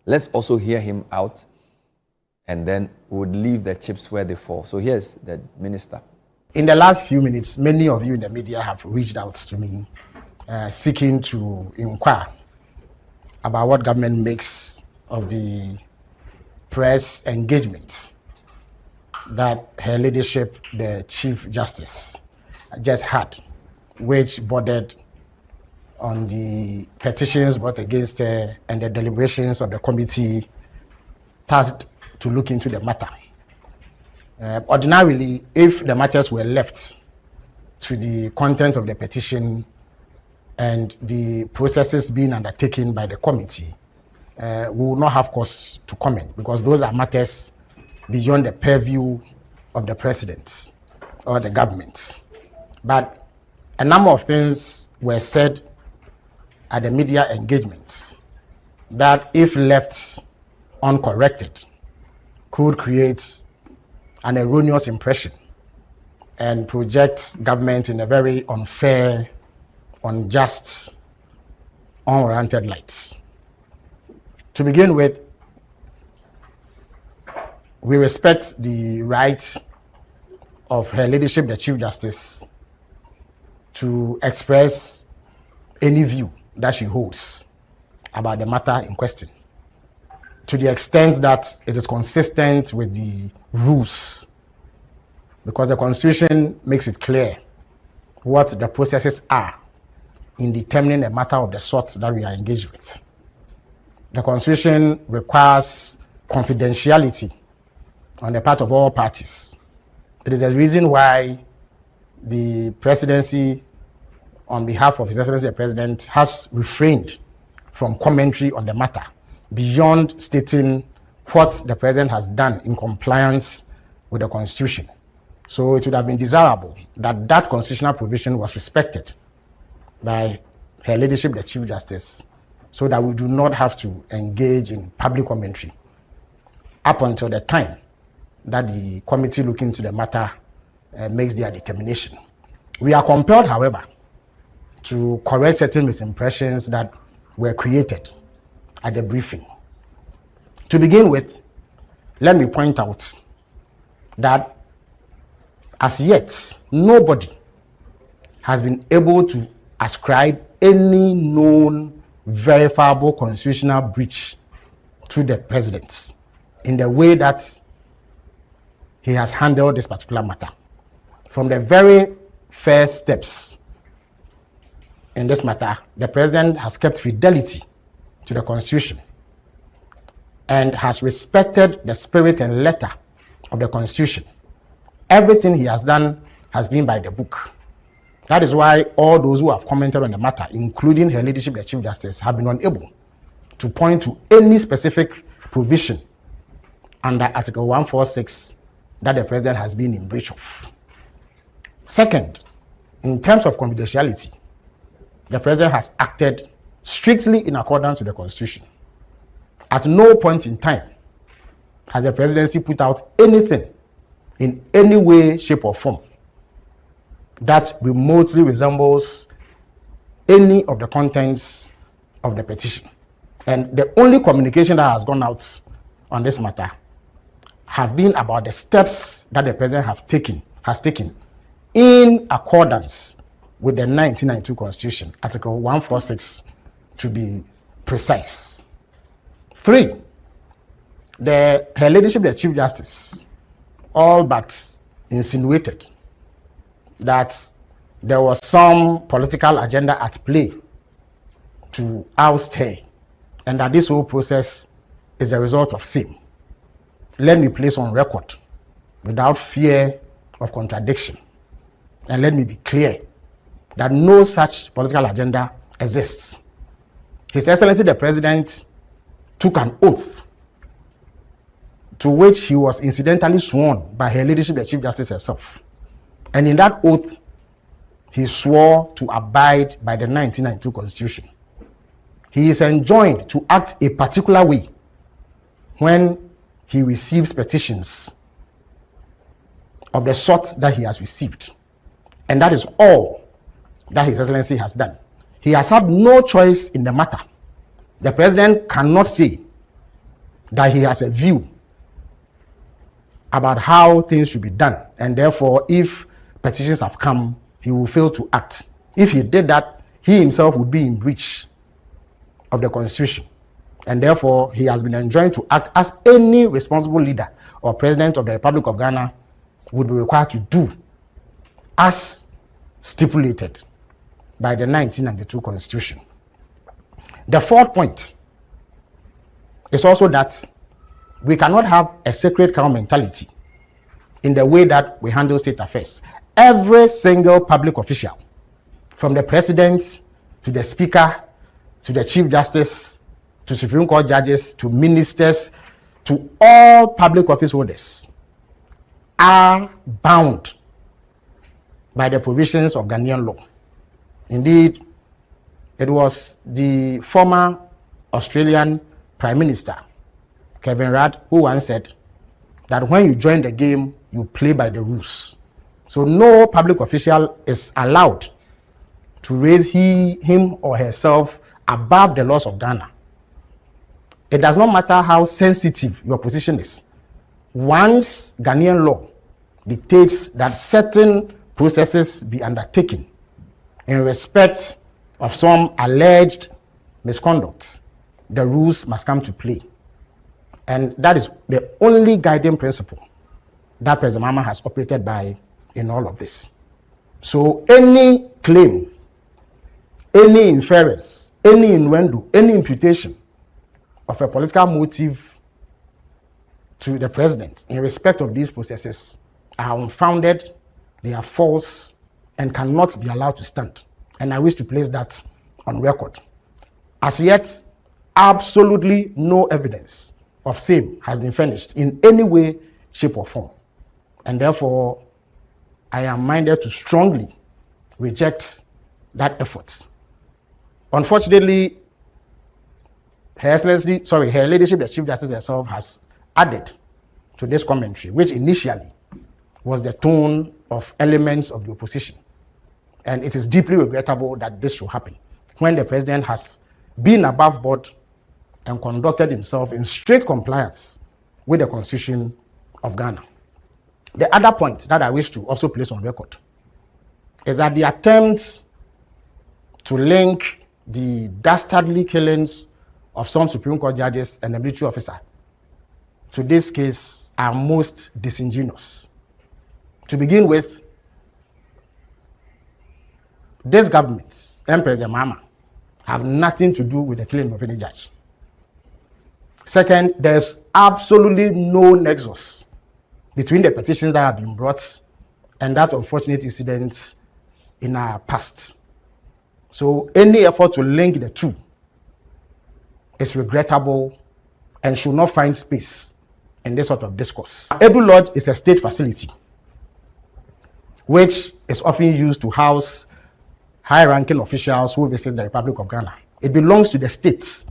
Let's also hear him out, and then we would leave the chips where they fall. So here's the minister. In the last few minutes, many of you in the media have reached out to me seeking to inquire about what government makes of the press engagement that Her Ladyship, the Chief Justice, just had, which bordered on the petitions brought against her and the deliberations of the committee tasked to look into the matter. Ordinarily, if the matters were left to the content of the petition and the processes being undertaken by the committee, we will not have cause to comment, because those are matters beyond the purview of the president or the government. But a number of things were said at the media engagement that, if left uncorrected, could create an erroneous impression and project government in a very unfair, unjust, unwarranted light. To begin with, we respect the right of Her Ladyship, the Chief Justice, to express any view that she holds about the matter in question, to the extent that it is consistent with the rules, because the Constitution makes it clear what the processes are in determining a matter of the sort that we are engaged with. The Constitution requires confidentiality on the part of all parties. It is the reason why the presidency, on behalf of His Excellency the President, has refrained from commentary on the matter beyond stating what the President has done in compliance with the Constitution. So it would have been desirable that that constitutional provision was respected by Her Ladyship, the Chief Justice, so that we do not have to engage in public commentary up until the time that the committee looking into the matter makes their determination. We are compelled, however, to correct certain misimpressions that were created at the briefing. To begin with, let me point out that as yet, nobody has been able to ascribe any known verifiable constitutional breach to the president in the way that he has handled this particular matter. From the very first steps in this matter, the president has kept fidelity to the Constitution and has respected the spirit and letter of the Constitution. Everything he has done has been by the book. That is why all those who have commented on the matter, including Her Ladyship, the Chief Justice, have been unable to point to any specific provision under Article 146 that the president has been in breach of. Second, in terms of confidentiality, the president has acted strictly in accordance with the Constitution. At no point in time has the presidency put out anything in any way, shape, or form that remotely resembles any of the contents of the petition. And the only communication that has gone out on this matter have been about the steps that the president has taken in accordance with the 1992 Constitution, Article 146 to be precise. 3, Her Ladyship, the Chief Justice, all but insinuated that there was some political agenda at play to oust her, and that this whole process is the result of same. Let me place on record, without fear of contradiction, and let me be clear that no such political agenda exists. His Excellency the President took an oath to which he was incidentally sworn by Her Ladyship the Chief Justice herself. And in that oath, he swore to abide by the 1992 Constitution. He is enjoined to act a particular way when he receives petitions of the sort that he has received. And that is all that His Excellency has done. He has had no choice in the matter. The President cannot say that he has a view about how things should be done, and therefore, if petitions have come, he will fail to act. If he did that, he himself would be in breach of the Constitution, and therefore, he has been enjoined to act as any responsible leader or president of the Republic of Ghana would be required to do, as stipulated by the 1992 Constitution. The fourth point is also that we cannot have a sacred cow mentality in the way that we handle state affairs. Every single public official, from the president to the speaker to the chief justice to Supreme Court judges to ministers to all public office holders, are bound by the provisions of Ghanaian law. Indeed, it was the former Australian Prime Minister, Kevin Rudd, who once said that when you join the game, you play by the rules. So no public official is allowed to raise him or herself above the laws of Ghana. It does not matter how sensitive your position is. Once Ghanaian law dictates that certain processes be undertaken in respect of some alleged misconduct, the rules must come to play. And that is the only guiding principle that President Mahama has operated by in all of this. So any claim, any inference, any innuendo, any imputation of a political motive to the president in respect of these processes are unfounded, they are false, and cannot be allowed to stand. And I wish to place that on record. As yet, absolutely no evidence of same has been furnished in any way, shape, or form. And therefore, I am minded to strongly reject that effort. Unfortunately, Her Ladyship, the Chief Justice herself, has added to this commentary, which initially was the tone of elements of the opposition. And it is deeply regrettable that this should happen when the president has been above board and conducted himself in strict compliance with the Constitution of Ghana. The other point that I wish to also place on record is that the attempts to link the dastardly killings of some Supreme Court judges and a military officer to this case are most disingenuous. To begin with, this government and President Mahama have nothing to do with the killing of any judge. Second, there's absolutely no nexus between the petitions that have been brought and that unfortunate incident in our past. So any effort to link the two is regrettable and should not find space in this sort of discourse. Edu Lodge is a state facility which is often used to house high-ranking officials who visit the Republic of Ghana. It belongs to the state.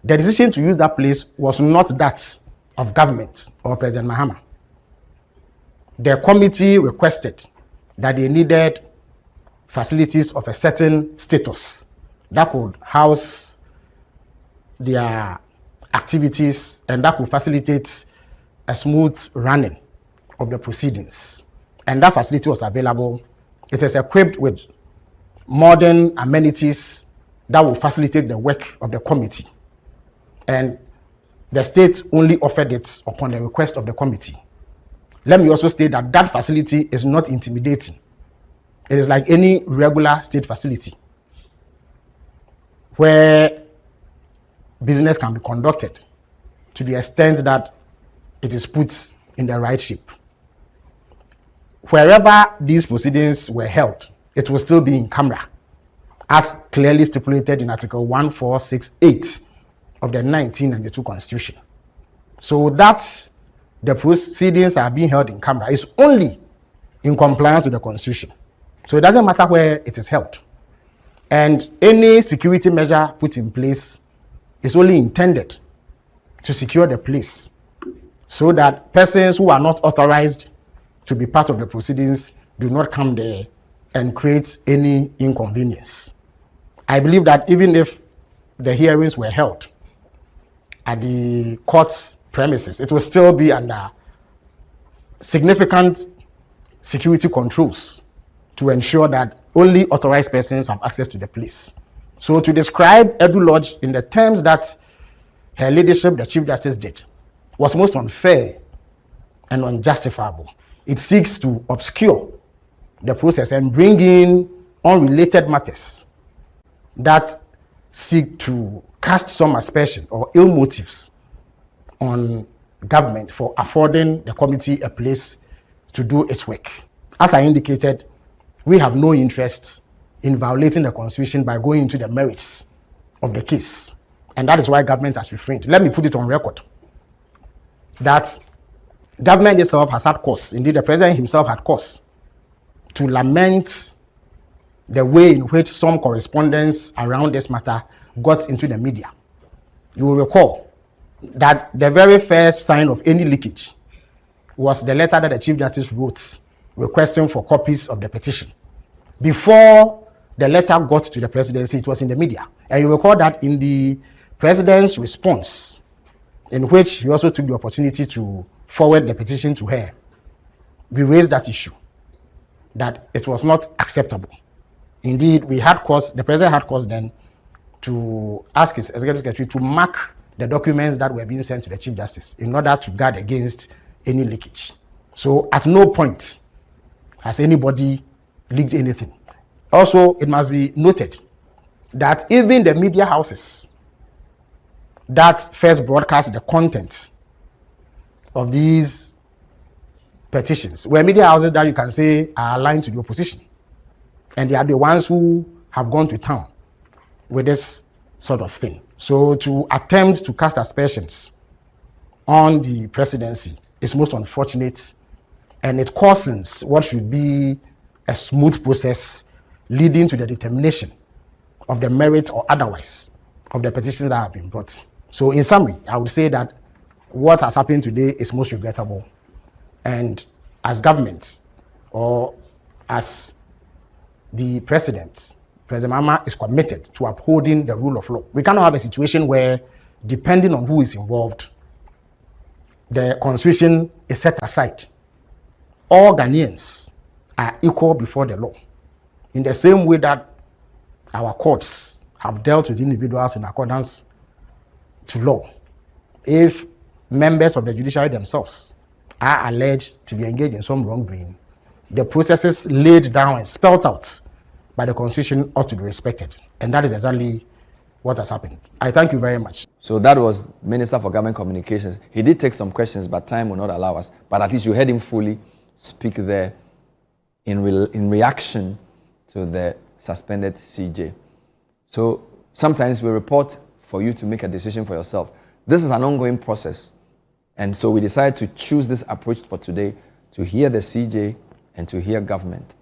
The decision to use that place was not that of government or President Mahama. The committee requested that they needed facilities of a certain status that could house their activities and that could facilitate a smooth running of the proceedings. And that facility was available. It is equipped with modern amenities that will facilitate the work of the committee. And the state only offered it upon the request of the committee. Let me also state that that facility is not intimidating. It is like any regular state facility where business can be conducted to the extent that it is put in the right shape. Wherever these proceedings were held, it will still be in camera, as clearly stipulated in Article 1468 of the 1992 Constitution. So that the proceedings are being held in camera is only in compliance with the Constitution. So it doesn't matter where it is held. And any security measure put in place is only intended to secure the place so that persons who are not authorized to be part of the proceedings do not come there and create any inconvenience. I believe that even if the hearings were held at the court premises, it will still be under significant security controls to ensure that only authorized persons have access to the place. So to describe Edu Lodge in the terms that her leadership, the Chief Justice, did, was most unfair and unjustifiable. It seeks to obscure the process and bring in unrelated matters that seek to cast some aspersion or ill motives on government for affording the committee a place to do its work. As I indicated, we have no interest in violating the Constitution by going into the merits of the case. And that is why government has refrained. Let me put it on record that government itself has had cause, indeed the president himself had cause, to lament the way in which some correspondence around this matter got into the media. You will recall that the very first sign of any leakage was the letter that the Chief Justice wrote requesting for copies of the petition. Before the letter got to the presidency, it was in the media. And you recall that in the president's response, in which he also took the opportunity to forward the petition to her, we raised that issue, that it was not acceptable. Indeed, we had cause, the president had cause then to ask his executive secretary to mark the documents that were being sent to the Chief Justice in order to guard against any leakage. So at no point has anybody leaked anything. Also, it must be noted that even the media houses that first broadcast the content of these petitions were media houses that you can say are aligned to the opposition. And they are the ones who have gone to town with this sort of thing. So to attempt to cast aspersions on the presidency is most unfortunate, and it causes what should be a smooth process leading to the determination of the merit or otherwise of the petitions that have been brought. So in summary, I would say that what has happened today is most regrettable. And as government, or as the President Mahama is committed to upholding the rule of law. We cannot have a situation where, depending on who is involved, the Constitution is set aside. All Ghanaians are equal before the law, in the same way that our courts have dealt with individuals in accordance to law. If members of the judiciary themselves are alleged to be engaged in some wrongdoing, the processes laid down and spelled out by the Constitution ought to be respected. And that is exactly what has happened. I thank you very much. So that was Minister for Government Communications. He did take some questions, but time will not allow us. But at least you heard him fully speak there in reaction to the suspended CJ. So sometimes we report for you to make a decision for yourself. This is an ongoing process. And so we decided to choose this approach for today, to hear the CJ and to hear government.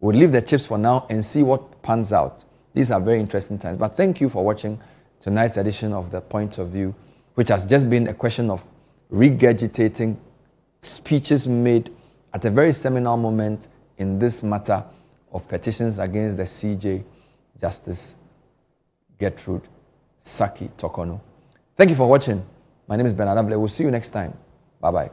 We'll leave the chips for now and see what pans out. These are very interesting times. But thank you for watching tonight's edition of The Point of View, which has just been a question of regurgitating speeches made at a very seminal moment in this matter of petitions against the CJ, Justice Gertrude Saki Tokono. Thank you for watching. My name is Bernard Able. We'll see you next time. Bye-bye.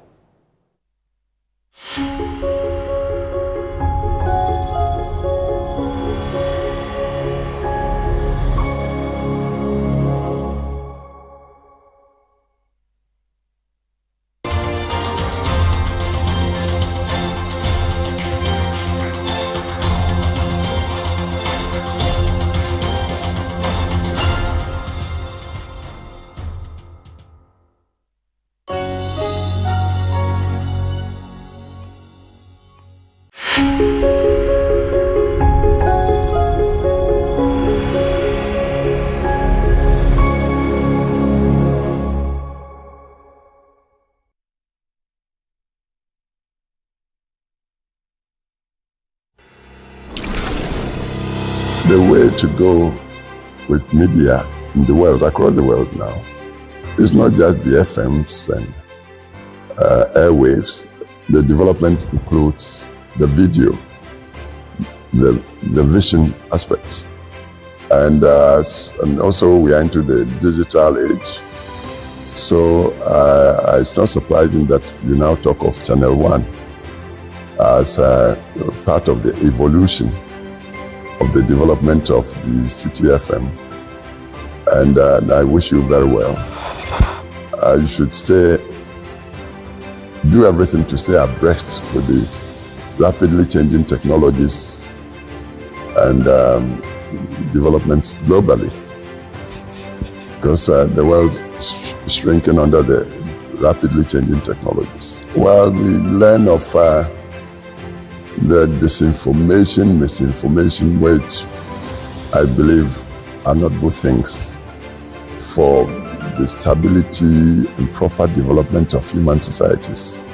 The way to go with media in the world, across the world now, is not just the FMs and airwaves. The development includes the video, the vision aspects. And also we are into the digital age. So it's not surprising that you now talk of Channel 1 as part of the evolution of the development of the City FM. And I wish you very well. You should do everything to stay abreast with the rapidly changing technologies and developments globally, because the world is shrinking under the rapidly changing technologies. Well, we learn of the disinformation, misinformation, which I believe are not good things for the stability and proper development of human societies.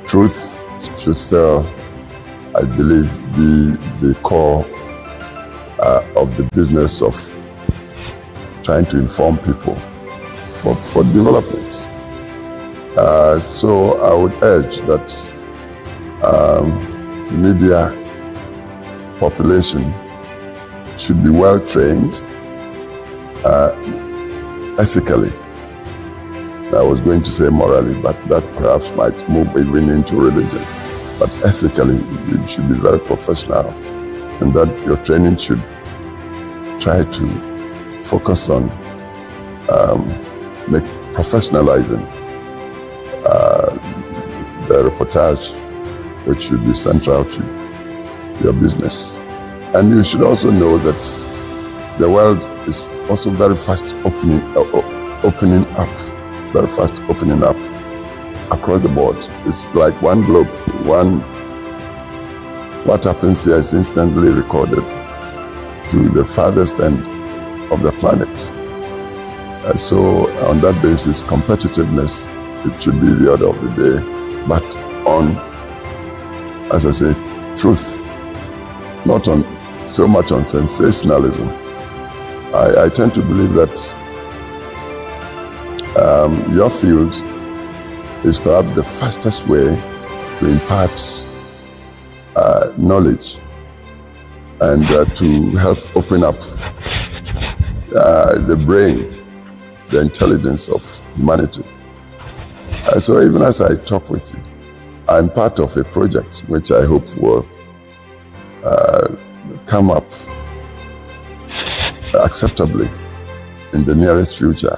Truth should still, I believe, be the core of the business of trying to inform people for development. So I would urge that the media population should be well trained ethically. I was going to say morally, but that perhaps might move even into religion. But ethically, you should be very professional, and that your training should try to focus on professionalizing the reportage, which should be central to your business. And you should also know that the world is also very fast opening up across the board. It's like one globe, what happens here is instantly recorded to the farthest end of the planet. So on that basis, competitiveness, it should be the order of the day, but on, as I say, truth, not on so much on sensationalism. I tend to believe that your field is perhaps the fastest way to impart knowledge and to help open up the brain, the intelligence of humanity. So even as I talk with you, I'm part of a project which I hope will come up acceptably in the nearest future.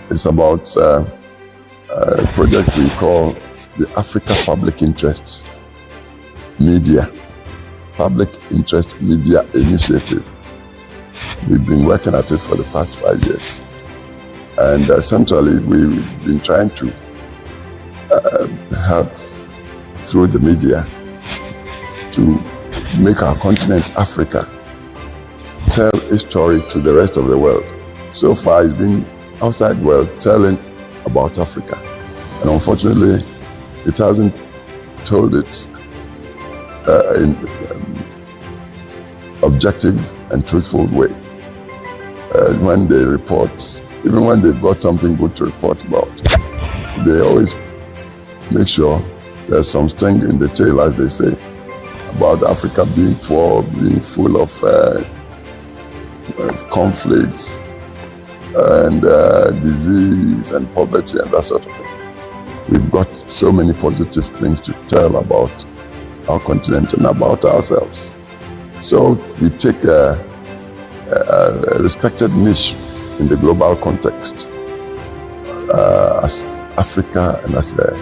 It's about a project we call the Africa Public Interest Media Initiative. We've been working at it for the past 5 years. And centrally, we've been trying to help through the media to make our continent, Africa, tell a story to the rest of the world. So far, it's been outside world telling about Africa. And unfortunately, it hasn't told it in objective and truthful way. When they report, even when they've got something good to report about, they always make sure there's some sting in the tail, as they say, about Africa being poor, being full of conflicts and disease and poverty and that sort of thing. We've got so many positive things to tell about our continent and about ourselves. So we take a respected niche in the global context as Africa and as the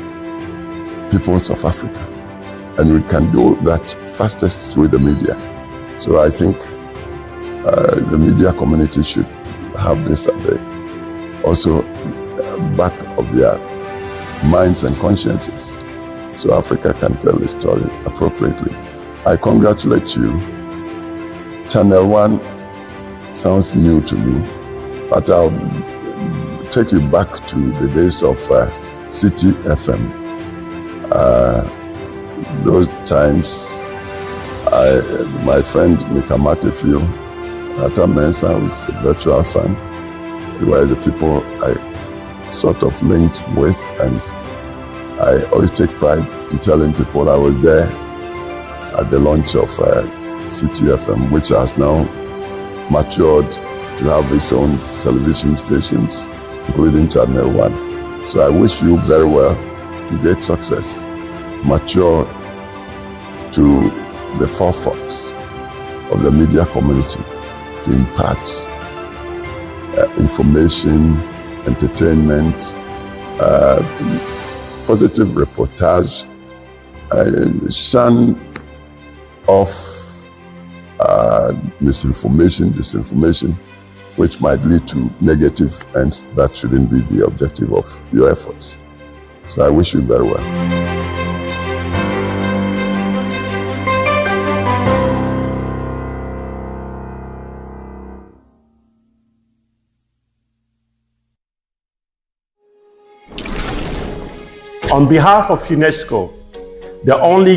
peoples of Africa. And we can do that fastest through the media. So I think the media community should have this at the also back of their minds and consciences, so Africa can tell the story appropriately. I congratulate you. Channel 1 sounds new to me, but I'll take you back to the days of City FM. Those times, my friend Nikamate Ata Mensa, who's a virtual son, were the people I sort of linked with, and I always take pride in telling people I was there at the launch of City FM, which has now matured to have its own television stations, including Channel 1. So I wish you very well, great success, mature to the forefront of the media community to impart information, entertainment, positive reportage, shun off misinformation, disinformation, which might lead to negative ends that shouldn't be the objective of your efforts. So I wish you very well. On behalf of UNESCO, the only